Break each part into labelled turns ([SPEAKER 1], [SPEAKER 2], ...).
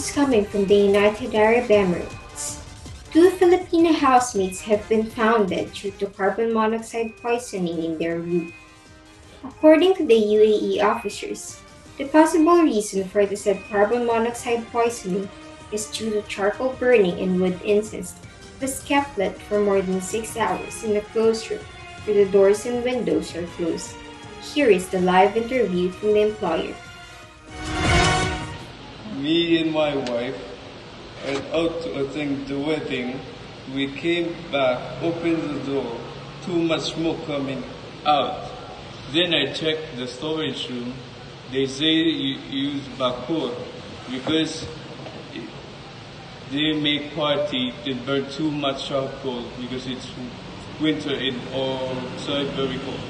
[SPEAKER 1] news coming from the United Arab Emirates. Two Filipino housemates have been found dead due to carbon monoxide poisoning in their room. According to the UAE officers, the possible reason for the said carbon monoxide poisoning is due to charcoal burning and wood incense that was kept lit for more than 6 hours in a closed room where the doors and windows are closed. Here is the live interview from the employer.
[SPEAKER 2] Me and my wife went out to attend the wedding. We came back, opened the door, too much smoke coming out. Then I checked the storage room. They say you use bakur because they make party, they burn too much charcoal because it's winter and outside very cold.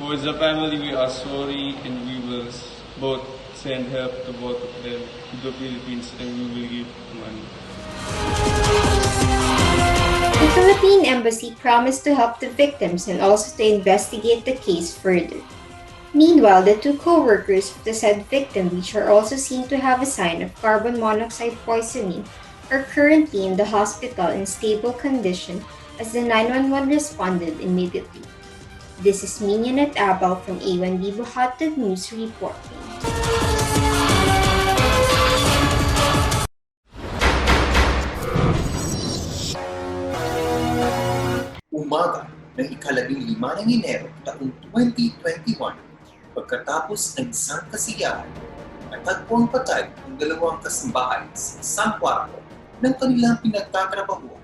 [SPEAKER 2] For the family, we are sorry and we will both send help to both of them to the Philippines and we will give money.
[SPEAKER 1] The Philippine Embassy promised to help the victims and also to investigate the case further. Meanwhile, the two co-workers of the said victim, which are also seen to have a sign of carbon monoxide poisoning, are currently in the hospital in stable condition as the 911 responded immediately. This is Minyanet Abal from A1B Buhatid News reporting.
[SPEAKER 3] Umaga ng ika-15 ng Enero taong 2021, pagkatapos ng isang kasiyahan, natagpo ang patay ng dalawang kasambahay sa isang kwarto ng kanilang pinagtatrabahuan.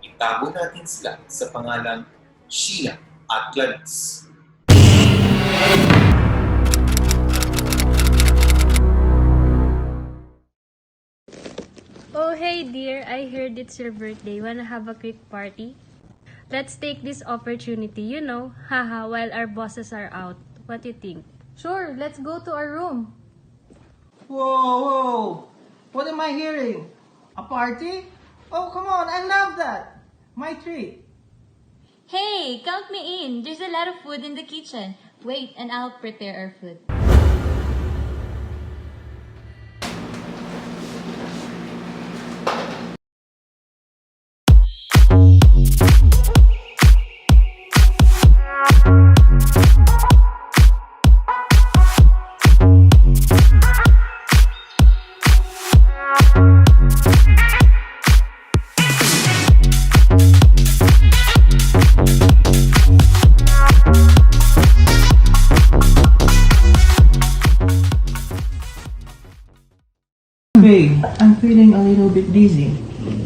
[SPEAKER 3] Itago natin sila sa pangalang Sheila at Gladys.
[SPEAKER 4] Oh hey dear, I heard it's your birthday. Wanna have a quick party? Let's take this opportunity, haha, while our bosses are out. What do you think?
[SPEAKER 5] Sure, let's go to our room.
[SPEAKER 6] Whoa! What am I hearing? A party? Oh, come on, I love that! My treat.
[SPEAKER 7] Hey, count me in. There's a lot of food in the kitchen. Wait, and I'll prepare our food.
[SPEAKER 6] Babe, I'm feeling a little bit dizzy.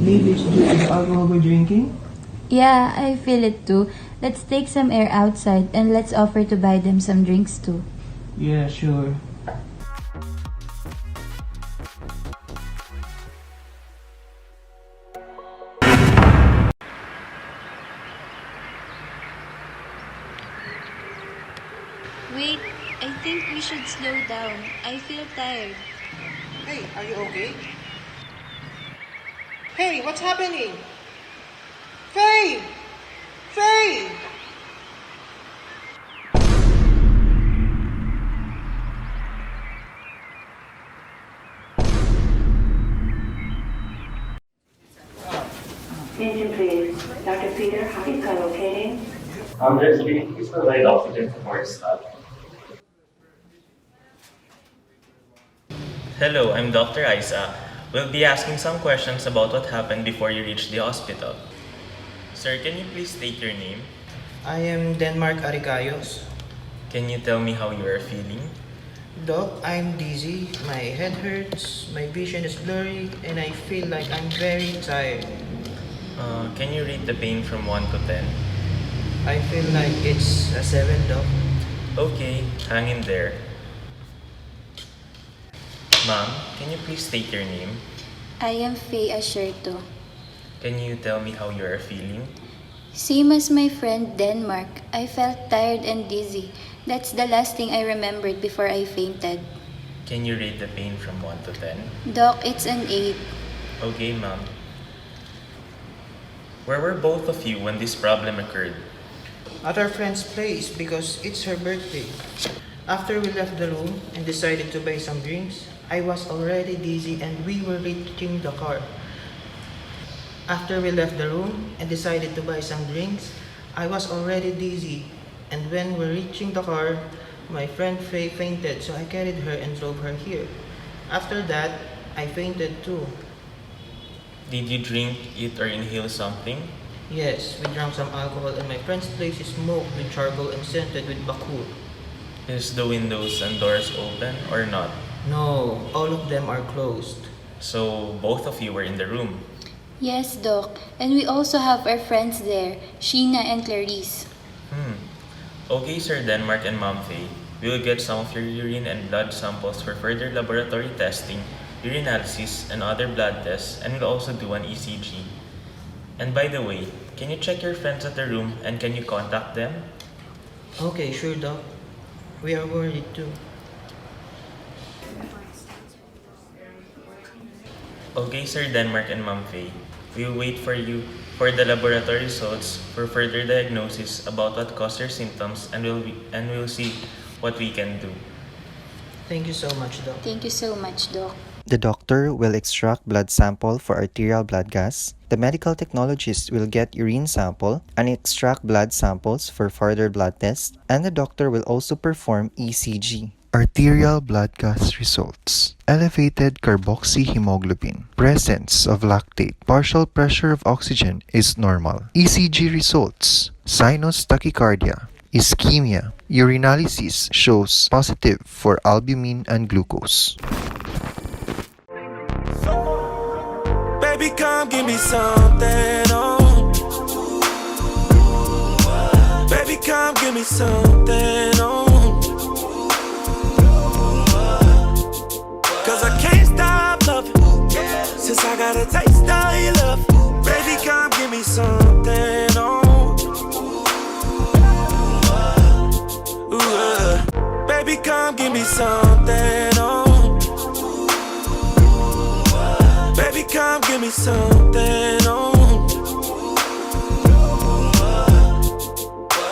[SPEAKER 6] Maybe it's due to the alcohol we're drinking?
[SPEAKER 7] Yeah, I feel it too. Let's take some air outside and let's offer to buy them some drinks too.
[SPEAKER 6] Yeah, sure.
[SPEAKER 8] Wait, I think we should slow down. I feel tired.
[SPEAKER 6] Hey, are you okay? Hey, what's happening? Faye! Faye!
[SPEAKER 9] Attention please. Dr. Peter, how is that locating?
[SPEAKER 10] Just please provide oxygen for more staff.
[SPEAKER 11] Hello, I'm Dr. Isa. We'll be asking some questions about what happened before you reached the hospital. Sir, can you please state your name?
[SPEAKER 12] I am Denmark Aricayos.
[SPEAKER 11] Can you tell me how you are feeling?
[SPEAKER 12] Doc, I'm dizzy, my head hurts, my vision is blurry, and I feel like I'm very tired.
[SPEAKER 11] Can you rate the pain from 1 to 10?
[SPEAKER 12] I feel like it's a 7, Doc.
[SPEAKER 11] Okay, hang in there. Ma'am, can you please state your name?
[SPEAKER 8] I am Faye Asherto.
[SPEAKER 11] Can you tell me how you are feeling?
[SPEAKER 8] Same as my friend Denmark. I felt tired and dizzy. That's the last thing I remembered before I fainted.
[SPEAKER 11] Can you rate the pain from 1 to 10?
[SPEAKER 8] Doc, it's an 8.
[SPEAKER 11] Okay, ma'am. Where were both of you when this problem occurred?
[SPEAKER 12] At our friend's place because it's her birthday. After we left the room and decided to buy some drinks, I was already dizzy and we were reaching the car. After we left the room and decided to buy some drinks, I was already dizzy. And when we're reaching the car, my friend Faye fainted, so I carried her and drove her here. After that, I fainted too.
[SPEAKER 11] Did you drink, eat, or inhale something?
[SPEAKER 12] Yes, we drank some alcohol and my friend's place is smoked with charcoal and scented with bakur.
[SPEAKER 11] Is the windows and doors open or not?
[SPEAKER 12] No, all of them are closed.
[SPEAKER 11] So both of you were in the room.
[SPEAKER 8] Yes, Doc. And we also have our friends there, Sheena and Clarice.
[SPEAKER 11] Okay, Sir Denmark and Ma'am Faye. We will get some of your urine and blood samples for further laboratory testing, urinalysis, and other blood tests, and we'll also do an ECG. And by the way, can you check your friends at the room and can you contact them?
[SPEAKER 12] Okay, sure, Doc. We are worried too.
[SPEAKER 11] Okay, Sir Denmark and Ma'am Faye. We will wait for you for the laboratory results for further diagnosis about what caused your symptoms, and we'll see what we can do.
[SPEAKER 12] Thank you so much, Doc.
[SPEAKER 8] Thank you so much, Doc.
[SPEAKER 13] The doctor will extract blood sample for arterial blood gas. The medical technologist will get urine sample and extract blood samples for further blood tests. And the doctor will also perform ECG.
[SPEAKER 14] Arterial blood gas results: elevated carboxyhemoglobin, presence of lactate, partial pressure of oxygen is normal. ECG results: sinus tachycardia, ischemia. Urinalysis shows positive for albumin and glucose.
[SPEAKER 15] Baby, come give me something, oh. Baby, come give me something, oh. Cause I can't stop loving, since I got a taste of your love. Baby, come give me something, oh. Baby, come give me something, oh. Baby, come give me something, oh.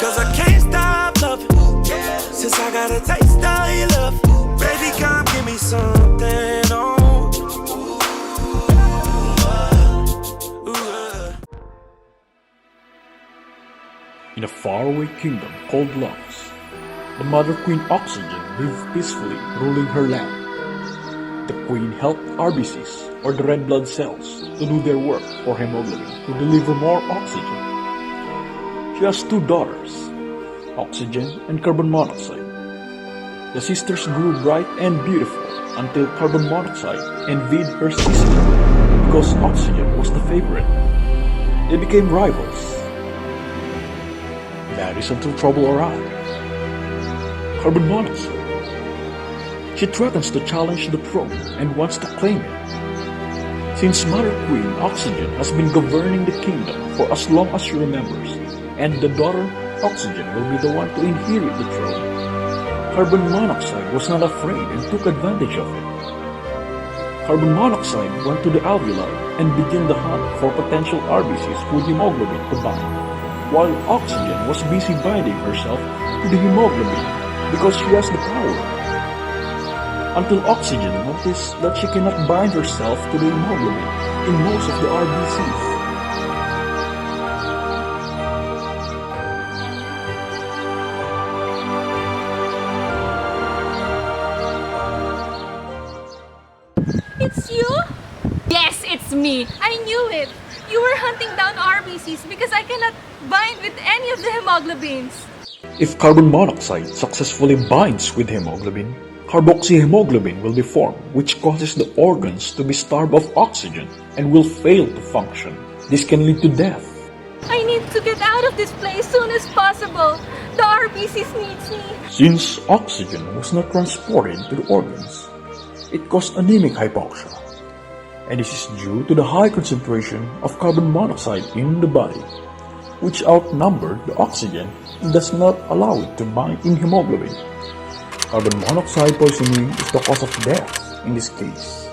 [SPEAKER 15] Cause I can't stop loving, since I got a taste of your love. Baby, come give me something, oh.
[SPEAKER 16] In a faraway kingdom called Lux, the Mother Queen Oxygen lived peacefully ruling her land. The Queen helped RBCs, or the red blood cells, to do their work for hemoglobin to deliver more oxygen. She has two daughters, Oxygen and carbon monoxide. The sisters grew bright and beautiful until carbon monoxide envied her sister because Oxygen was the favorite. They became rivals. That is until trouble arrived. Carbon monoxide. She threatens to challenge the throne and wants to claim it. Since Mother Queen Oxygen has been governing the kingdom for as long as she remembers, and the daughter Oxygen will be the one to inherit the throne, carbon monoxide was not afraid and took advantage of it. Carbon monoxide went to the alveoli and began the hunt for potential RBCs with hemoglobin to bind, while Oxygen was busy binding herself to the hemoglobin because she has the power. Until Oxygen noticed that she cannot bind herself to the hemoglobin in most of the RBCs.
[SPEAKER 17] It's you? Yes, it's me. I knew it. You were hunting down RBCs because I cannot bind with any of the hemoglobins.
[SPEAKER 16] If carbon monoxide successfully binds with hemoglobin, carboxyhemoglobin will be formed, which causes the organs to be starved of oxygen and will fail to function. This can lead to death.
[SPEAKER 17] I need to get out of this place soon as possible. The RBCs needs me.
[SPEAKER 16] Since oxygen was not transported to the organs, it caused anemic hypoxia, and this is due to the high concentration of carbon monoxide in the body, which outnumbered the oxygen and does not allow it to bind in hemoglobin. Carbon monoxide poisoning is the cause of death in this case.